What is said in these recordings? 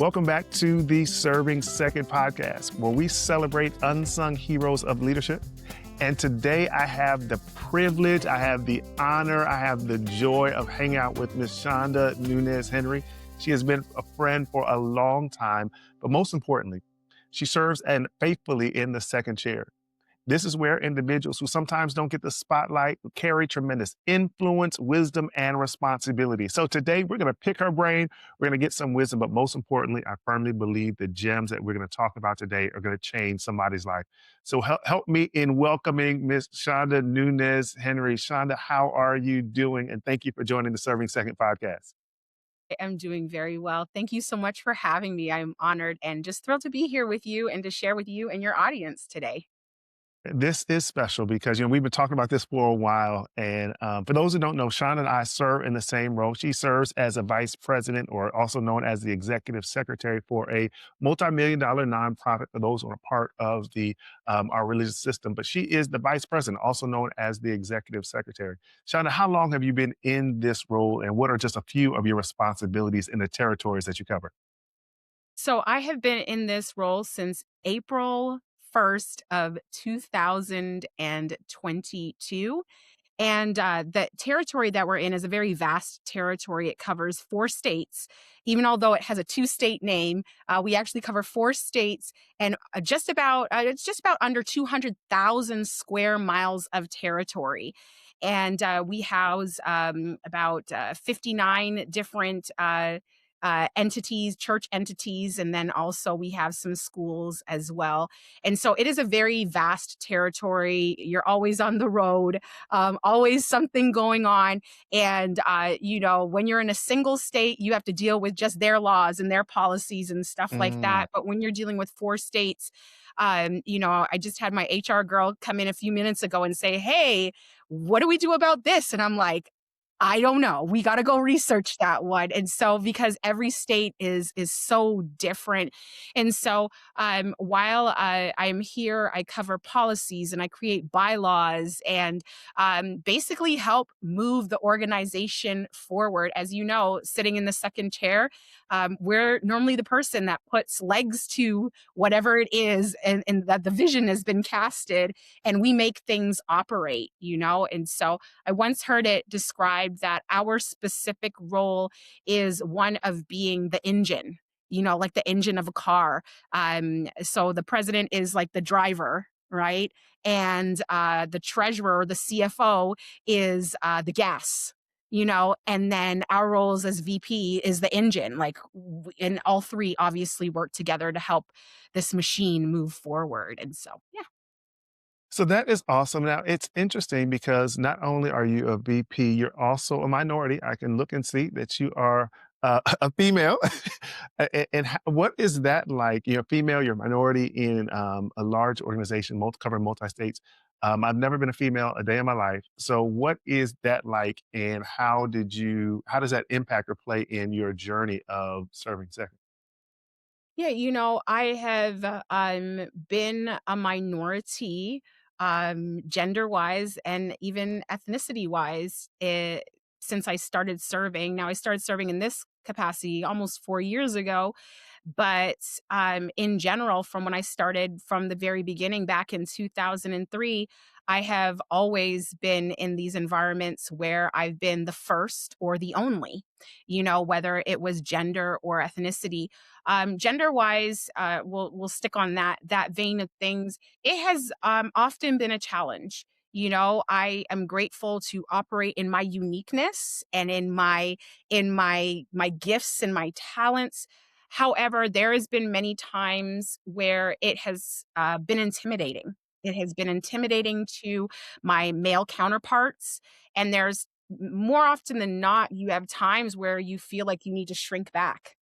Welcome back to the Serving Second podcast, where we celebrate unsung heroes of leadership. And today I have the privilege, I have the honor, I have the joy of hanging out with Miss Chanda Nunes-Henry. She has been a friend for a long time, but most importantly, she serves and faithfully in the second chair. This is where individuals who sometimes don't get the spotlight carry tremendous influence, wisdom, and responsibility. So today we're going to pick her brain. We're going to get some wisdom, but most importantly, I firmly believe the gems that we're going to talk about today are going to change somebody's life. So help me in welcoming Miss Chanda Nunes-Henry. Shonda, how are you doing? And thank you for joining the Serving Second podcast. I am doing very well. Thank you so much for having me. I'm honored and just thrilled to be here with you and to share with you and your audience today. This is special because, we've been talking about this for a while. And for those who don't know, Sean and I serve in the same role. She serves as a vice president, or also known as the executive secretary for a multimillion-dollar nonprofit for those who are part of our religious system. But she is the vice president, also known as the executive secretary. Shonda, how long have you been in this role, and what are just a few of your responsibilities in the territories that you cover? So I have been in this role since April 1st of 2022. And the territory that we're in is a very vast territory. It covers 4 states. Even although it has a 2-state name, we actually cover 4 states and it's just about under 200,000 square miles of territory. And we house about 59 different entities, church entities, and then also we have some schools as well. And so it is a very vast territory. You're always on the road, always something going on. And, when you're in a single state, you have to deal with just their laws and their policies and stuff like Mm. that. But when you're dealing with 4 states, I just had my HR girl come in a few minutes ago and say, "Hey, what do we do about this?" And I'm like, I don't know. We got to go research that one. And so because every state is so different. And so while I'm here, I cover policies and I create bylaws and basically help move the organization forward. As you know, sitting in the second chair, we're normally the person that puts legs to whatever it is and that the vision has been casted and we make things operate. And so I once heard it described that our specific role is one of being the engine, like the engine of a car. So the president is like the driver, right? And the treasurer, the CFO, is the gas. And then our roles as VP is the engine, and all three obviously work together to help this machine move forward. And so, yeah. So that is awesome. Now, it's interesting because not only are you a VP, you're also a minority. I can look and see that you are a female. What is that like? You're a female, you're a minority in a large organization, covering multi-states. I've never been a female a day in my life. So what is that like, and how does that impact or play in your journey of serving second? Yeah, I have been a minority, gender wise and even ethnicity wise, since I started serving. Now, I started serving in this capacity almost 4 years ago. But in general, from when I started from the very beginning back in 2003, I have always been in these environments where I've been the first or the only, whether it was gender or ethnicity. Gender wise, we'll stick on that vein of things. It has often been a challenge. I am grateful to operate in my uniqueness and in my gifts and my talents. However, there has been many times where it has been intimidating. It has been intimidating to my male counterparts, and there's more often than not, you have times where you feel like you need to shrink back.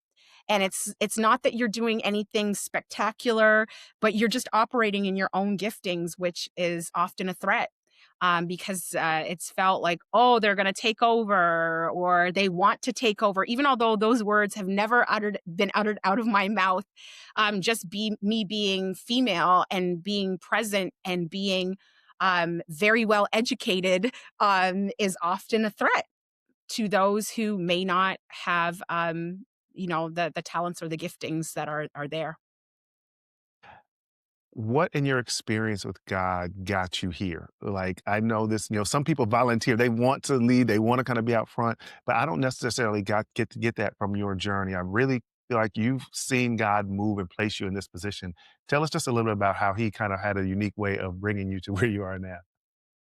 And it's not that you're doing anything spectacular, but you're just operating in your own giftings, which is often a threat. Because it's felt like, oh, they're going to take over or they want to take over, even although those words have never been uttered out of my mouth. Just me being female and being present and being very well educated is often a threat to those who may not have the talents or the giftings that are there. What in your experience with God got you here? Like, I know this, some people volunteer, they want to lead, they want to kind of be out front, but I don't necessarily get to get that from your journey. I really feel like you've seen God move and place you in this position. Tell us just a little bit about how he kind of had a unique way of bringing you to where you are now.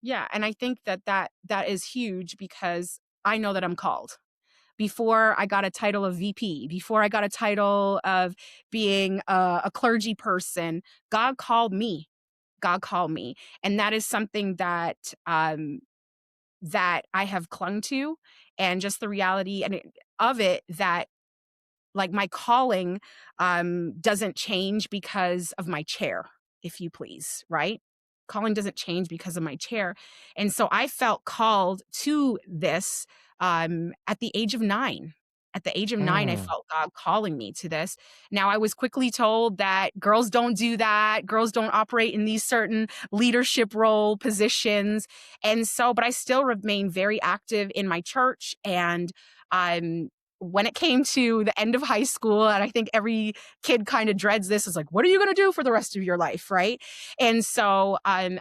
Yeah, and I think that is huge because I know that I'm called. Before I got a title of VP, before I got a title of being a clergy person, God called me. God called me, and that is something that I have clung to, and just the reality of it that like my calling doesn't change because of my chair, if you please, right? Calling doesn't change because of my chair. And so I felt called to this at the age of 9. At the age of 9, I Mm, felt God calling me to this. Now, I was quickly told that girls don't do that. Girls don't operate in these certain leadership role positions. And so, but I still remain very active in my church. And um, when it came to the end of high school, and I think every kid kind of dreads this, is like, what are you going to do for the rest of your life, right? And so I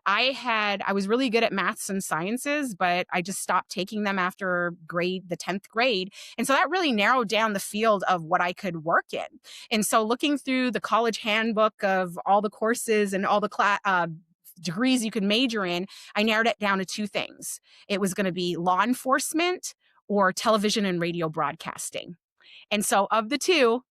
was really good at maths and sciences, but I just stopped taking them after the 10th grade. And so that really narrowed down the field of what I could work in. And so looking through the college handbook of all the courses and all the degrees you could major in, I narrowed it down to two things. It was going to be law enforcement or television and radio broadcasting. And so of the two,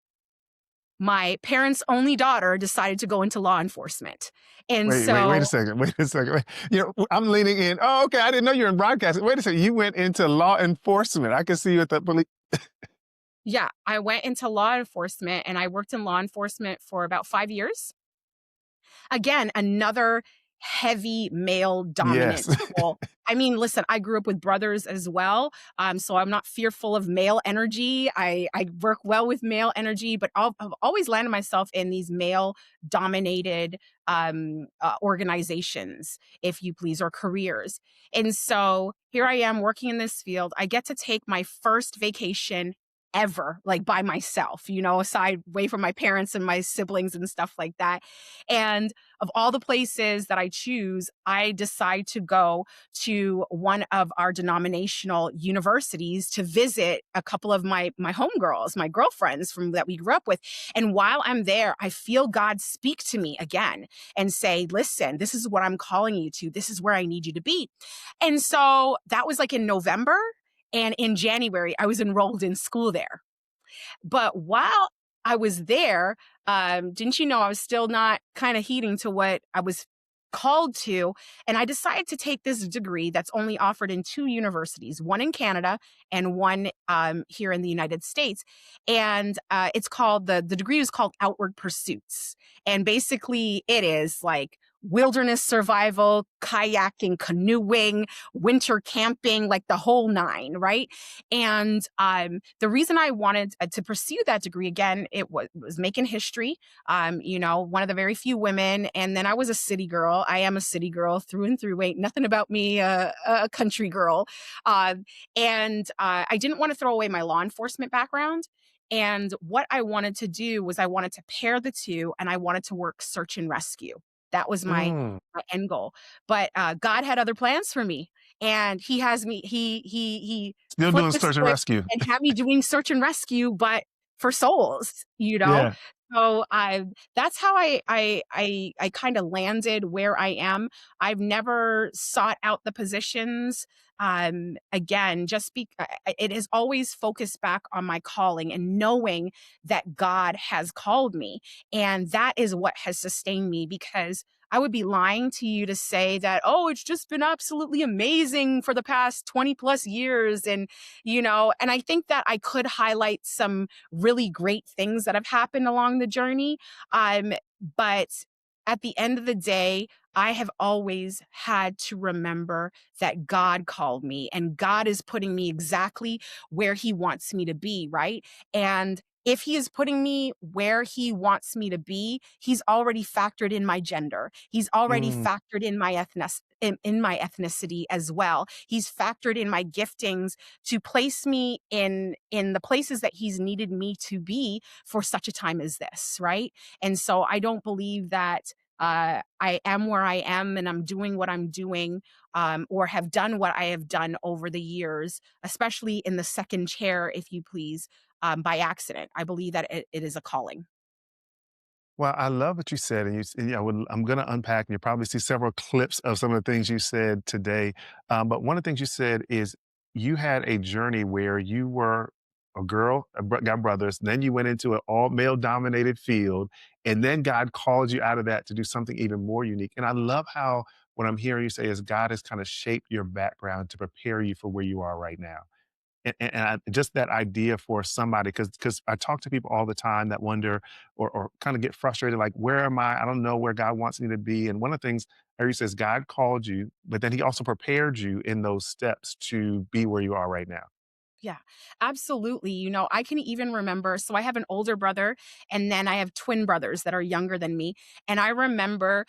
my parents' only daughter decided to go into law enforcement. And wait a so, second. Wait a second. Wait. I'm leaning in. Oh, okay. I didn't know you were in broadcasting. Wait a second. You went into law enforcement. I can see you at the police. yeah, I went into law enforcement and I worked in law enforcement for about 5 years. Again, another heavy male dominant Yes. role. I mean, listen, I grew up with brothers as well. So I'm not fearful of male energy. I work well with male energy, but I've always landed myself in these male dominated organizations, if you please, or careers. And so here I am working in this field. I get to take my first vacation ever, like by myself, aside away from my parents and my siblings and stuff like that. And of all the places that I choose, I decide to go to one of our denominational universities to visit a couple of my homegirls, my girlfriends from that we grew up with. And while I'm there, I feel God speak to me again and say, listen, this is what I'm calling you to. This is where I need you to be. And so that was like in November. And in January, I was enrolled in school there. But while I was there, didn't you know I was still not kind of heeding to what I was called to? And I decided to take this degree that's only offered in two universities, one in Canada and one here in the United States. And it's called, the degree is called Outward Pursuits. And basically, it is like wilderness survival, kayaking, canoeing, winter camping, like the whole nine, right? And the reason I wanted to pursue that degree again, it was making history. One of the very few women, and then I was a city girl. I am a city girl through and through. Ain't nothing about me, a country girl. And I didn't want to throw away my law enforcement background. And what I wanted to do was I wanted to pair the two, and I wanted to work search and rescue. That was Mm. my end goal. But God had other plans for me, and He has me. He Still flipped doing the search and script rescue. and had me doing search and rescue, but for souls, Yeah. So that's how I kind of landed where I am. I've never sought out the positions. Again, it has always focused back on my calling and knowing that God has called me, and that is what has sustained me. Because I would be lying to you to say that, oh, it's just been absolutely amazing for the past 20 plus years. And I think that I could highlight some really great things that have happened along the journey. But at the end of the day, I have always had to remember that God called me and God is putting me exactly where He wants me to be, right? And if he is putting me where he wants me to be, he's already factored in my gender. He's already Mm. factored in my in my ethnicity as well. He's factored in my giftings to place me in the places that he's needed me to be for such a time as this, right? And so I don't believe that I am where I am and I'm doing what I'm doing, or have done what I have done over the years, especially in the second chair, if you please, by accident. I believe that it is a calling. Well, I love what you said, and I'm going to unpack, and you'll probably see several clips of some of the things you said today. But one of the things you said is you had a journey where you were a girl, got brothers, then you went into an all male dominated field, and then God called you out of that to do something even more unique. And I love how what I'm hearing you say is God has kind of shaped your background to prepare you for where you are right now. Just that idea for somebody, because I talk to people all the time that wonder or kind of get frustrated, like, where am I? I don't know where God wants me to be. And one of the things he says, God called you, but then he also prepared you in those steps to be where you are right now. Yeah, absolutely. I can even remember, so I have an older brother and then I have twin brothers that are younger than me. And I remember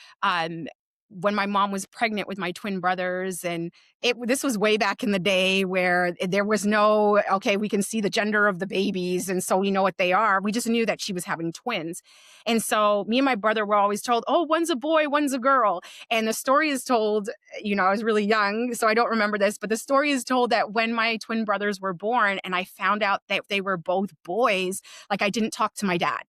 when my mom was pregnant with my twin brothers, and this was way back in the day where there was no, okay, we can see the gender of the babies and so we know what they are. We just knew that she was having twins. And so me and my brother were always told, "Oh, one's a boy, one's a girl." And the story is told, I was really young, so I don't remember this, but the story is told that when my twin brothers were born and I found out that they were both boys, like, I didn't talk to my dad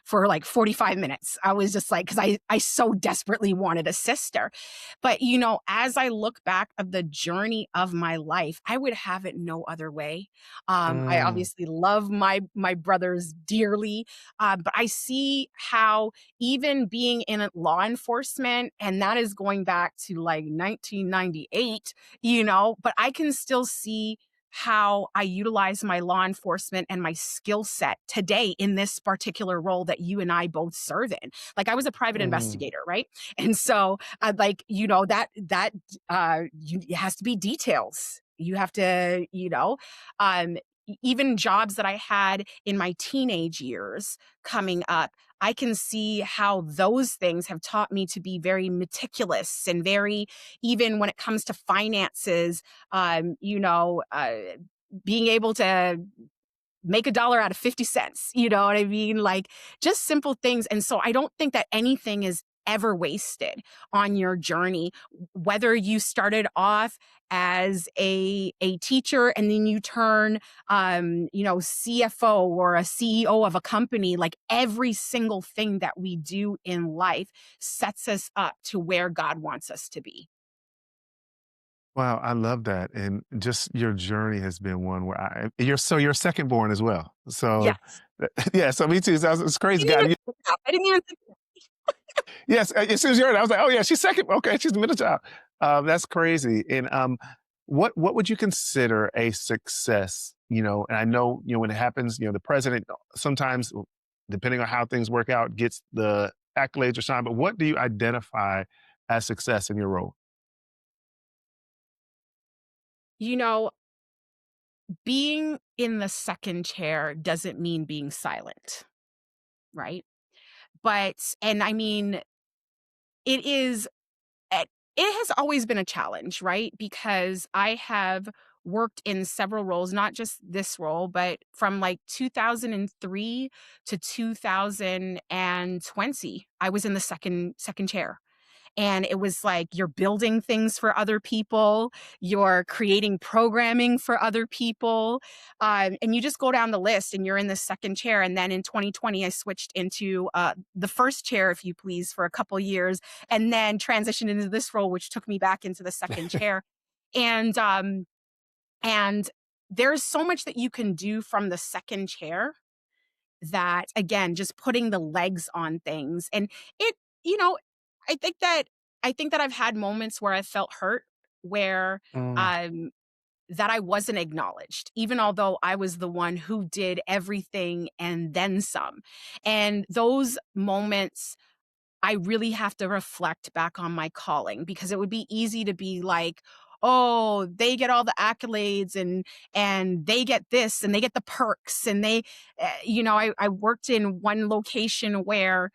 for like 45 minutes. I was just like, because I so desperately wanted a sister. But, as I look back of the journey of my life, I would have it no other way. I Mm, obviously love my brothers dearly, but I see how even being in law enforcement, and that is going back to like 1998, but I can still see how I utilize my law enforcement and my skill set today in this particular role that you and I both serve in. Like, I was a private mm. investigator, right? And so it has to be details. You have to, even jobs that I had in my teenage years coming up, I can see how those things have taught me to be very meticulous and very, even when it comes to finances, being able to make a dollar out of 50 cents. You know what I mean? Like, just simple things. And so I don't think that anything is ever wasted on your journey, whether you started off as a teacher and then you turn CFO or a CEO of a company. Like, every single thing that we do in life sets us up to where God wants us to be. Wow, I love that. And just your journey has been one where you're second born as well. So Yes. yeah, so me too. So it's crazy. I didn't God, even think that. I didn't even think. yes, as soon as you heard it, I was like, "Oh, yeah, she's second. Okay, she's the middle child." That's crazy. And, what would you consider a success? And I know, when it happens, the president sometimes, depending on how things work out, gets the accolades or shine, but what do you identify as success in your role? You know, being in the second chair doesn't mean being silent, right? And I mean, it is, it it has always been a challenge, right? Because I have worked in several roles, not just this role, but from like 2003 to 2020, I was in the second chair. And it was like you're building things for other people, you're creating programming for other people, and you just go down the list and you're in the second chair. And then in 2020, I switched into the first chair, if you please, for a couple years, and then transitioned into this role, which took me back into the second chair. And and there's so much that you can do from the second chair, that, again, just putting the legs on things. And it you know i think that I think that I've had moments where I felt hurt, where Mm. um that I wasn't acknowledged, even although I was the one who did everything and then some. And those moments, I really have to reflect back on my calling, because it would be easy to be like, oh, they get all the accolades and they get this and they get the perks and they I worked in one location where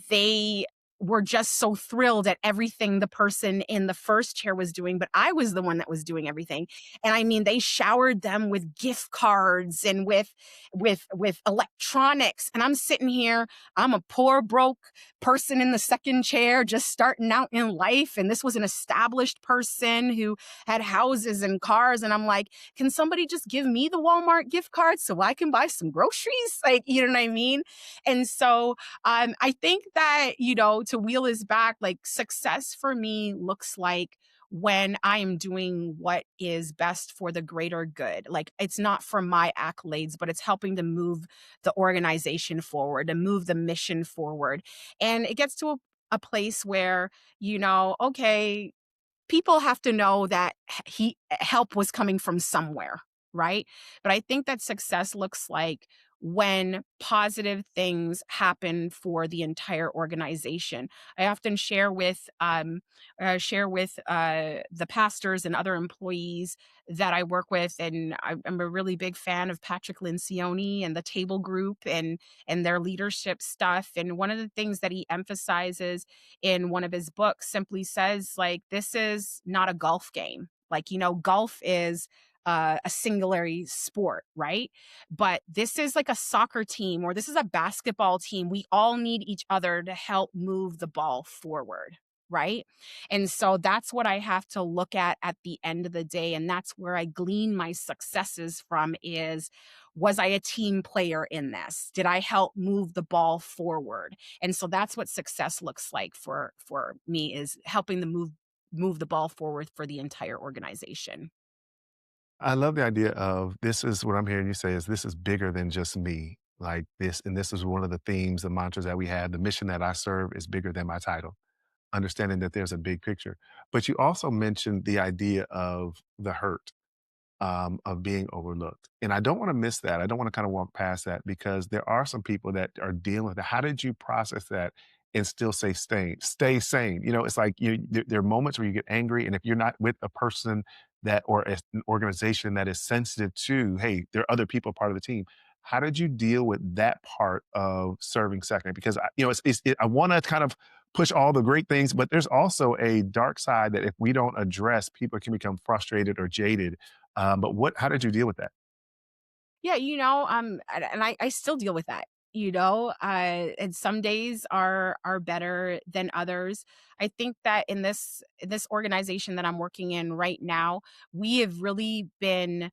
they were just so thrilled at everything the person in the first chair was doing, but I was the one that was doing everything. And I mean, they showered them with gift cards and with electronics. And I'm sitting here, I'm a poor broke person in the second chair just starting out in life, and this was an established person who had houses and cars, and I'm like, can somebody just give me the Walmart gift card so I can buy some groceries? Like, you know what I mean? And so I think that, to wheel is back, like success for me looks like when I am doing what is best for the greater good. Like it's not for my accolades, but it's helping to move the organization forward, to move the mission forward. And it gets to a place where, okay, people have to know that he help was coming from somewhere, right? But I think that success looks like when positive things happen for the entire organization. I often share with the pastors and other employees that I work with, and I'm a really big fan of Patrick Lencioni and the Table Group and their leadership stuff. And one of the things that he emphasizes in one of his books simply says, like, this is not a golf game. Like, golf is a singularity sport, right? But this is like a soccer team or this is a basketball team. We all need each other to help move the ball forward. Right. And so that's what I have to look at the end of the day. And that's where I glean my successes from is, was I a team player in this? Did I help move the ball forward? And so that's what success looks like for me, is helping to move the ball forward for the entire organization. I love the idea of this is what I'm hearing you say is this is bigger than just me. Like this, and this is one of the themes, the mantras that we have. The mission that I serve is bigger than my title, understanding that there's a big picture. But you also mentioned the idea of the hurt of being overlooked. And I don't want to miss that. I don't want to kind of walk past that because there are some people that are dealing with it. How did you process that and still stay sane? It's like there are moments where you get angry, and if you're not with a person that or an organization that is sensitive to, hey, there are other people part of the team. How did you deal with that part of serving second? Because I want to kind of push all the great things, but there's also a dark side that if we don't address, people can become frustrated or jaded. But how did you deal with that? Yeah, and I still deal with that. And some days are better than others. I think that in this organization that I'm working in right now, we have really been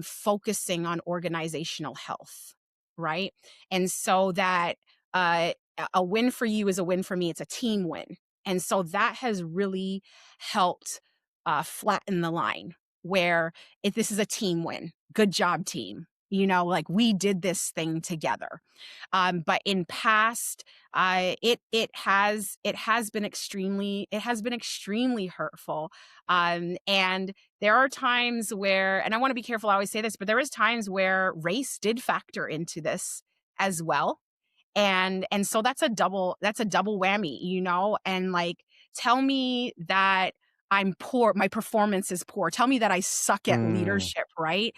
focusing on organizational health, right? And so that a win for you is a win for me. It's a team win, and so that has really helped flatten the line where if this is a team win, good job, team. Like we did this thing together. But in past, it has been extremely hurtful. And there are times where, and I want to be careful. I always say this, but there is times where race did factor into this as well. And so that's a double whammy, and like, tell me that I'm poor, my performance is poor, tell me that I suck at Mm. leadership, right?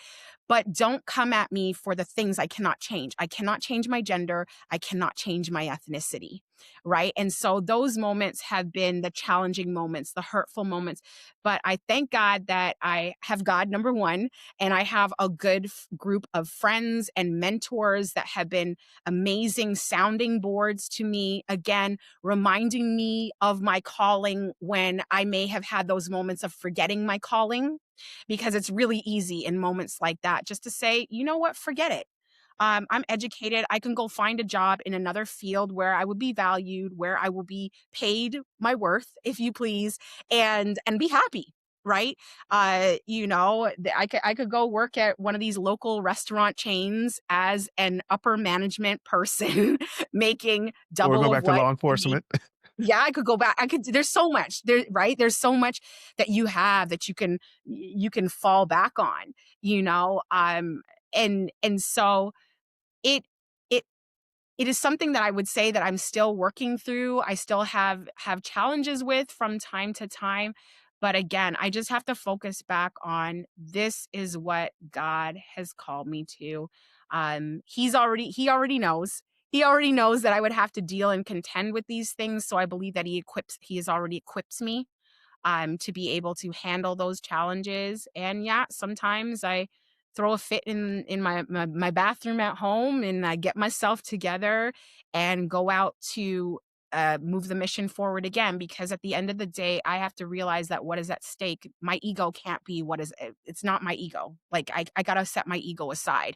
But don't come at me for the things I cannot change. I cannot change my gender, I cannot change my ethnicity, right? And so those moments have been the challenging moments, the hurtful moments. But I thank God that I have God, number one, and I have a good group of friends and mentors that have been amazing sounding boards to me, again, reminding me of my calling when I may have had those moments of forgetting my calling, because it's really easy in moments like that just to say, you know what, forget it. I'm educated. I can go find a job in another field where I would be valued, where I will be paid my worth, if you please, and be happy. Right. I could go work at one of these local restaurant chains as an upper management person making Or go double of back to what law I make. enforcement. Yeah, I could go back. There's so much there, right? There's so much that you have that you can fall back on, you know? And so it it it is something that I would say that I'm still working through. I still have challenges with from time to time, But again, I just have to focus back on this is what God has called me to. He already knows. He already knows that I would have to deal and contend with these things. So I believe that he has already equipped me to be able to handle those challenges. And yeah, sometimes I throw a fit in my bathroom at home, and I get myself together and go out to move the mission forward again. Because at the end of the day, I have to realize that what is at stake, my ego can't be what is, it's not my ego. Like I got to set my ego aside.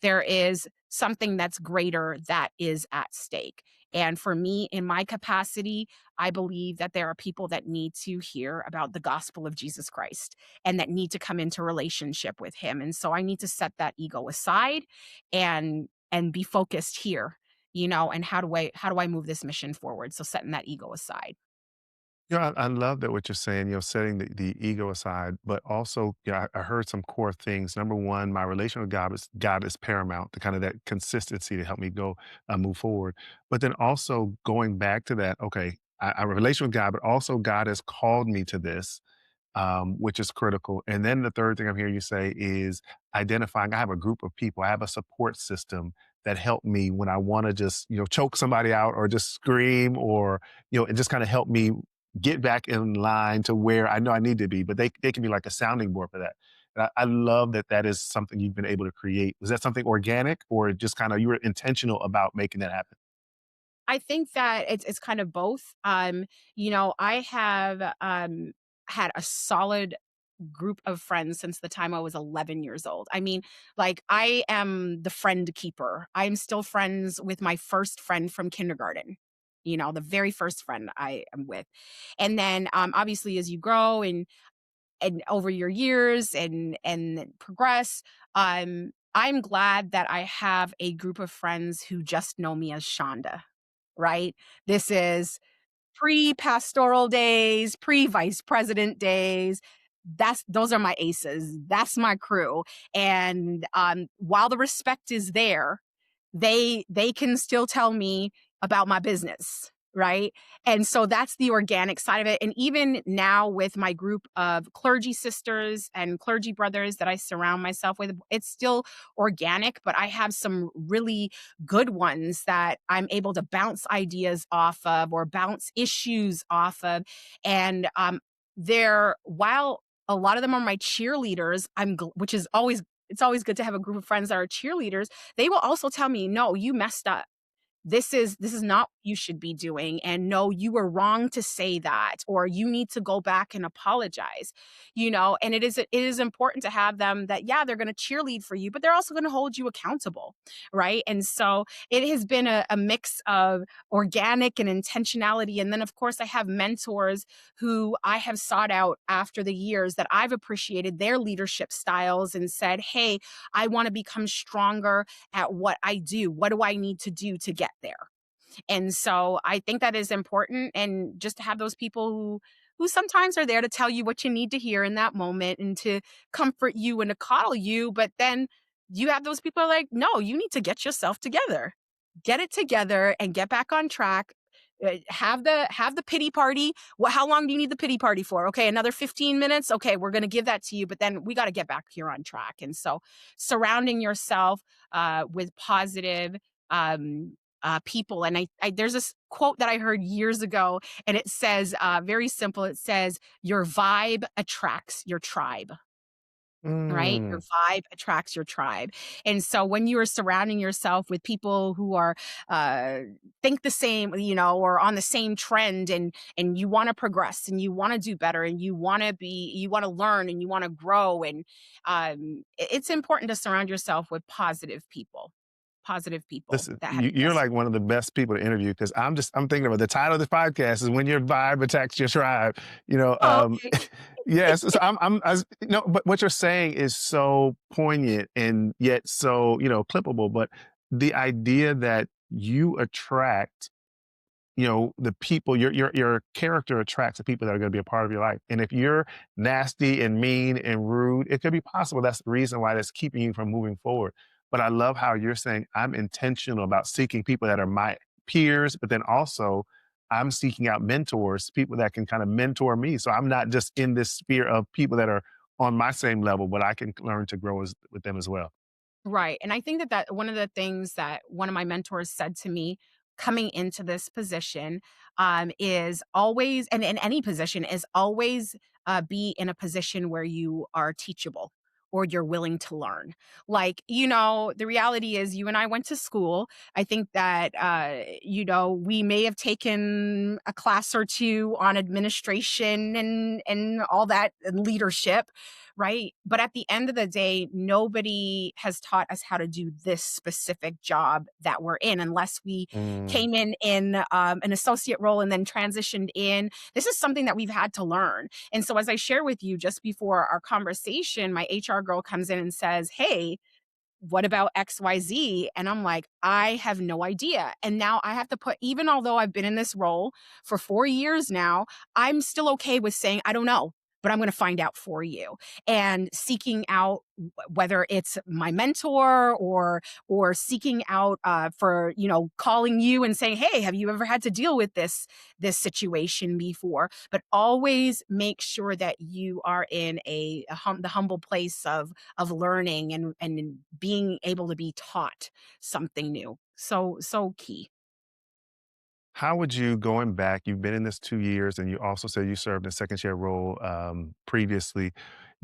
There is something that's greater that is at stake. And for me, in my capacity, I believe that there are people that need to hear about the gospel of Jesus Christ and that need to come into relationship with him. And so I need to set that ego aside and be focused here, and how do I move this mission forward? So setting that ego aside. I love that what you're saying, setting the ego aside, but also, I heard some core things. Number one, my relation with God is paramount, the kind of that consistency to help me go move forward. But then also going back to that, okay, I have a relation with God, but also God has called me to this, which is critical. And then the third thing I'm hearing you say is identifying. I have a group of people. I have a support system that help me when I want to just choke somebody out or just scream or and just kind of help me get back in line to where I know I need to be. But they can be like a sounding board for that. And I love that that is something you've been able to create. Was that something organic or just kind of you were intentional about making that happen? I think that it's kind of both. I have had a solid group of friends since the time I was 11 years old. I mean, like, I am the friend keeper. I'm still friends with my first friend from kindergarten. The very first friend I am with. And then obviously as you grow and over your years and progress, I'm glad that I have a group of friends who just know me as Shonda, right? This is pre-pastoral days, pre-vice president days. Those are my aces. That's my crew. And while the respect is there, they can still tell me about my business, right? And so that's the organic side of it. And even now with my group of clergy sisters and clergy brothers that I surround myself with, it's still organic, but I have some really good ones that I'm able to bounce ideas off of or bounce issues off of. And they're while a lot of them are my cheerleaders, which is always it's always good to have a group of friends that are cheerleaders. They will also tell me, "No, you messed up. This is not what you should be doing, and no, you were wrong to say that, or you need to go back and apologize." And it is important to have them that, yeah, they're going to cheerlead for you, but they're also going to hold you accountable, right? And so it has been a mix of organic and intentionality. And then of course I have mentors who I have sought out after the years that I've appreciated their leadership styles and said, hey, I want to become stronger at what I do. What do I need to do to get there? And so I think that is important, and just to have those people who sometimes are there to tell you what you need to hear in that moment and to comfort you and to coddle you, but then you have those people who are like, "No, you need to get yourself together. Get it together and get back on track. Have the pity party. Well, how long do you need the pity party for? Okay, another 15 minutes. Okay, we're going to give that to you, but then we got to get back here on track." And so surrounding yourself with positive people. And there's this quote that I heard years ago, and it says, very simple. It says, "Your vibe attracts your tribe." Right? Your Mm. vibe attracts your tribe. And so when you are surrounding yourself with people who are uh think the same, or on the same trend, and you want to progress and you want to do better and you want to learn and you want to grow, and it's important to surround yourself with positive people Listen, that have your you're best. like one of the best people to interview because I'm thinking about the title of the podcast is when your vibe attacks your tribe. Oh, okay. Yes. So but what you're saying is so poignant and yet so clippable. But the idea that you attract the people, your character attracts the people that are going to be a part of your life. And if you're nasty and mean and rude, it could be possible that's the reason why that's keeping you from moving forward. But I love how you're saying I'm intentional about seeking people that are my peers, but then also I'm seeking out mentors, people that can kind of mentor me. So I'm not just in this sphere of people that are on my same level, but I can learn to grow with them as well. Right. And I think that one of the things that one of my mentors said to me coming into this position is always, and in any position, is always be in a position where you are teachable or you're willing to learn. Like, the reality is you and I went to school. I think that, we may have taken a class or two on administration and all that and leadership, right? But at the end of the day, nobody has taught us how to do this specific job that we're in unless we Mm. came in an associate role and then transitioned in. This is something that we've had to learn. And so, as I share with you just before our conversation, my HR girl comes in and says, "Hey, what about XYZ?" And I'm like, I have no idea. And now I have to put, even although I've been in this role for 4 years now, I'm still okay with saying, I don't know, but I'm going to find out for you. And seeking out whether it's my mentor or seeking out for, calling you and saying, hey, have you ever had to deal with this situation before? But always make sure that you are in the humble place of learning and being able to be taught something new. So key. How would you, going back, you've been in this 2 years and you also said you served in a second chair role previously.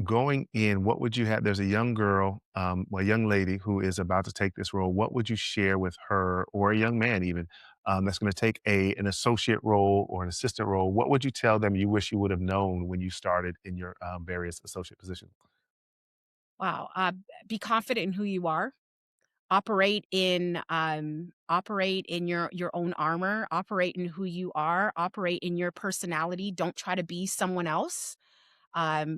Going in, what would you have? There's a young girl, well, a young lady who is about to take this role. What would you share with her, or a young man even, that's going to take an associate role or an assistant role? What would you tell them you wish you would have known when you started in your various associate positions? Wow. Be confident in who you are. Operate in your own armor. Operate in who you are. Operate in your personality. Don't try to be someone else.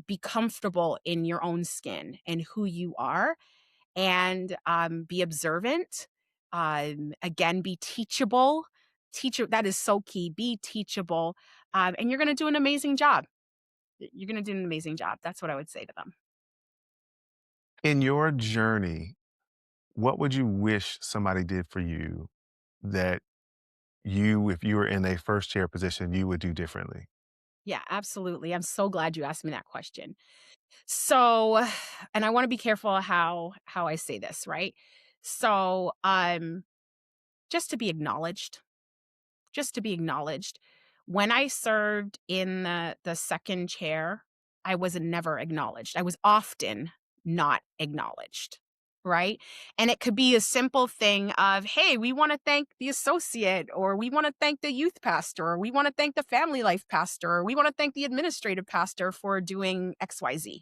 Be comfortable in your own skin and who you are, and be observant. Again, be teachable. Teacher, that is so key. Be teachable, and you're going to do an amazing job. You're going to do an amazing job. That's what I would say to them. In your journey, what would you wish somebody did for you that you, if you were in a first chair position, you would do differently? Yeah, absolutely. I'm so glad you asked me that question. So, and I want to be careful how I say this, right? So, just to be acknowledged, just to be acknowledged. When I served in the second chair, I was never acknowledged. I was often not acknowledged, right? And it could be a simple thing of, hey, we want to thank the associate, or we want to thank the youth pastor, or we want to thank the family life pastor, or we want to thank the administrative pastor for doing XYZ,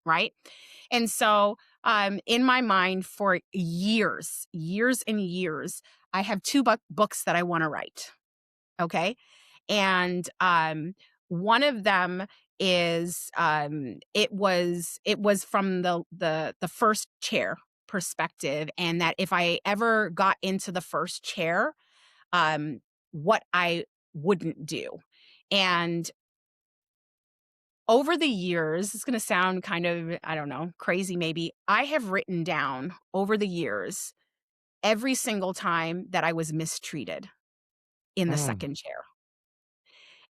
right? And so, in my mind, for years and years, I have two books that I want to write. Okay. And one of them is it was from the first chair perspective, and that if I ever got into the first chair, um, what I wouldn't do. And over the years, it's going to sound kind of, I don't know, crazy maybe. I have written down over the years every single time that I was mistreated in the Mm. second chair.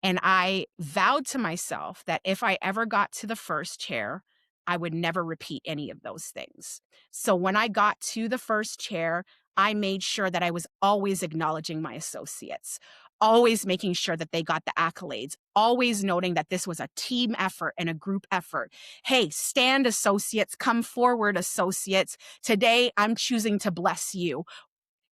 And I vowed to myself that if I ever got to the first chair, I would never repeat any of those things. So when I got to the first chair, I made sure that I was always acknowledging my associates, always making sure that they got the accolades, always noting that this was a team effort and a group effort. Hey, stand associates, come forward associates. Today I'm choosing to bless you.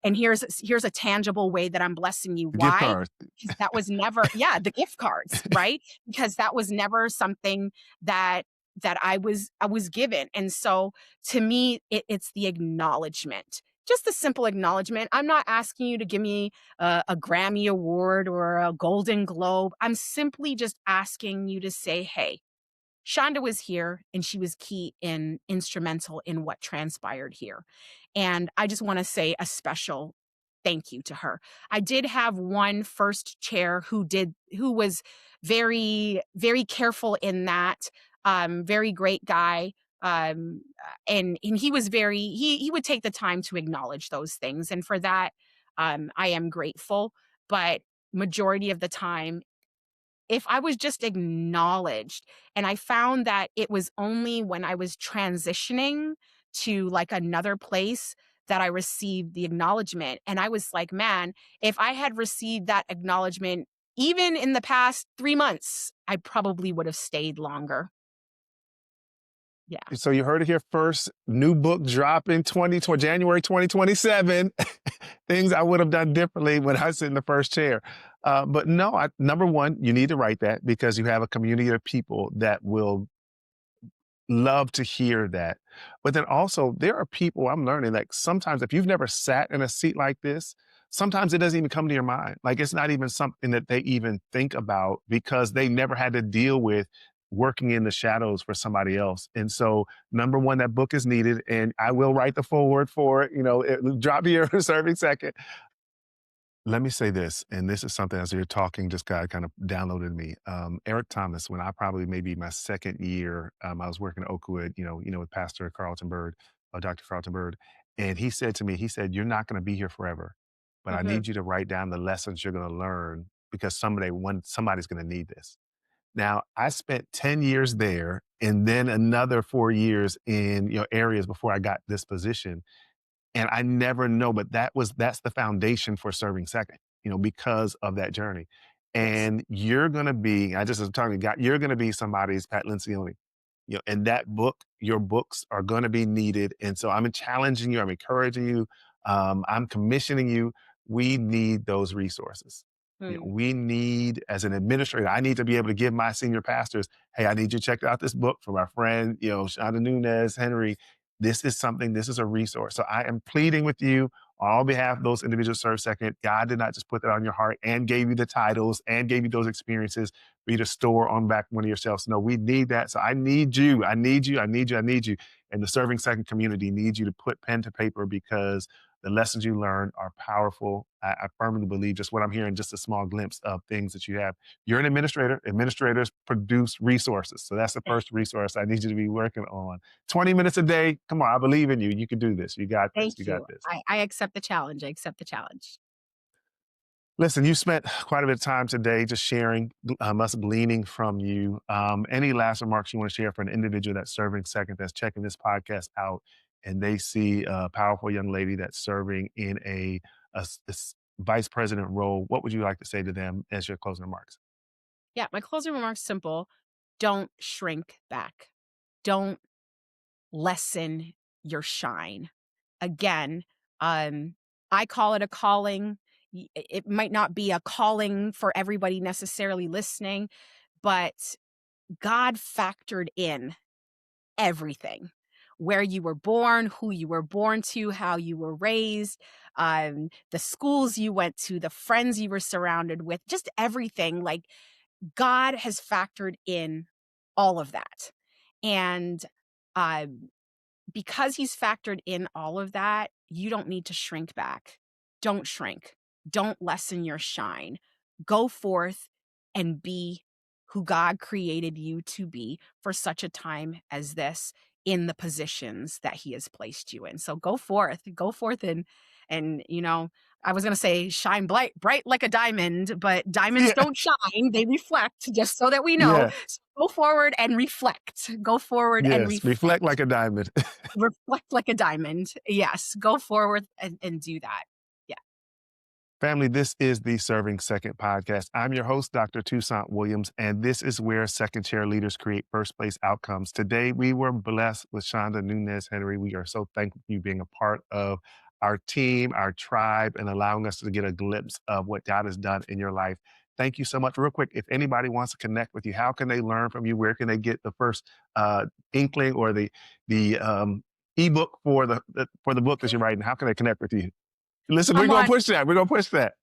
And here's a tangible way that I'm blessing you. Gift Why? cards. Because that was never, yeah, the gift cards, right? Because that was never something that I was given. And so to me, it's the acknowledgement. Just the simple acknowledgement. I'm not asking you to give me a Grammy award or a Golden Globe. I'm simply just asking you to say, hey, Shonda was here and she was key and instrumental in what transpired here. And I just want to say a special thank you to her. I did have one first chair who was very, very careful in that, very great guy. And he was he would take the time to acknowledge those things. And for that, I am grateful. But majority of the time, if I was just acknowledged. And I found that it was only when I was transitioning to like another place that I received the acknowledgement. And I was like, man, if I had received that acknowledgement even in the past 3 months, I probably would have stayed longer. Yeah. So you heard it here first. New book dropping January 2027. Things I would have done differently when I sit in the first chair. But no, number one, you need to write that because you have a community of people that will love to hear that. But then also, there are people I'm learning, like sometimes if you've never sat in a seat like this, sometimes it doesn't even come to your mind. Like it's not even something that they even think about because they never had to deal with working in the shadows for somebody else. And so, number one, that book is needed, and I will write the foreword for it. Drop your serving second. Let me say this, and this is something as you're talking, just got kind of downloaded me. Eric Thomas, when I probably maybe my second year, I was working at Oakwood, with Pastor Carlton Bird, Dr. Carlton Bird, and he said to me, he said, "You're not going to be here forever, but I Hmm. need you to write down the lessons you're going to learn because somebody's going to need this." Now, I spent 10 years there, and then another 4 years in areas before I got this position. And I never know, but that's the foundation for serving second, because of that journey. Yes. And you're gonna be, I just was talking to God, you're gonna be somebody's Pat Lencioni. And that book, your books are gonna be needed. And so I'm challenging you, I'm encouraging you, I'm commissioning you. We need those resources. Mm. We need, as an administrator, I need to be able to give my senior pastors, hey, I need you to check out this book from our friend, Chanda Nunes-Henry. This is a resource. So I am pleading with you on behalf of those individuals serve second. God did not just put that on your heart and gave you the titles and gave you those experiences for you to store on back one of your shelves. No, we need that. So I need you. I need you. I need you. I need you. And the serving second community needs you to put pen to paper because the lessons you learn are powerful. I firmly believe just what I'm hearing, just a small glimpse of things that you have. You're an administrator. Administrators produce resources. So that's the first resource I need you to be working on. 20 minutes a day. Come on, I believe in you. You can do this. You got this. Thank You got you. this. I accept the challenge. I accept the challenge. Listen, you spent quite a bit of time today just sharing, us gleaning from you. Any last remarks you want to share for an individual that's serving second, that's checking this podcast out, and they see a powerful young lady that's serving in a vice president role? What would you like to say to them as your closing remarks? Yeah, my closing remarks simple. Don't shrink back. Don't lessen your shine. Again, I call it a calling. It might not be a calling for everybody necessarily listening, but God factored in everything. Where you were born, who you were born to, how you were raised, the schools you went to, the friends you were surrounded with, just everything. Like God has factored in all of that. And uh, because he's factored in all of that, you don't need to shrink back. Don't shrink. Don't lessen your shine. Go forth and be who God created you to be for such a time as this in the positions that he has placed you in. So go forth and I was going to say shine bright like a diamond, but diamonds Yeah, don't shine, they reflect, just so that we know. yeah, So go forward and reflect. Go forward and yes. Reflect reflect. like a diamond. Reflect like a diamond. Yes, go forward and do that. Yeah. Family, this is the Serving Second podcast. I'm your host, Dr. Toussaint Williams, and this is where second chair leaders create first place outcomes. Today, we were blessed with Chanda Nunes-Henry. We are so thankful for you being a part of our team, our tribe, and allowing us to get a glimpse of what God has done in your life. Thank you so much. Real quick, if anybody wants to connect with you, how can they learn from you? Where can they get the first inkling or the ebook for the book that you're writing? How can they connect with you? Listen, we're I'm gonna on push that. We're gonna push that.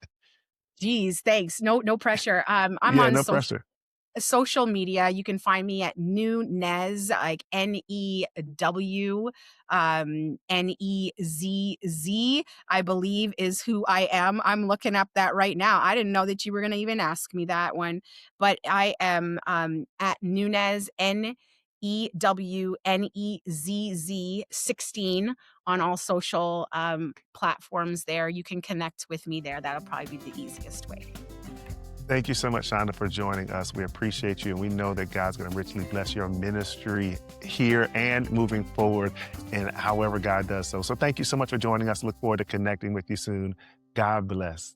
Geez, thanks. No pressure. I'm Yeah, on no pressure. social media. You can find me at Nunes, like New, Nezz, I believe is who I am. I'm looking up that right now. I didn't know that you were going to even ask me that one, but I am at Nunes, Newnezzz 16 on all social platforms there. You can connect with me there. That'll probably be the easiest way. Thank you so much, Shonda, for joining us. We appreciate you, and we know that God's going to richly bless your ministry here and moving forward in however God does so. So thank you so much for joining us. Look forward to connecting with you soon. God bless.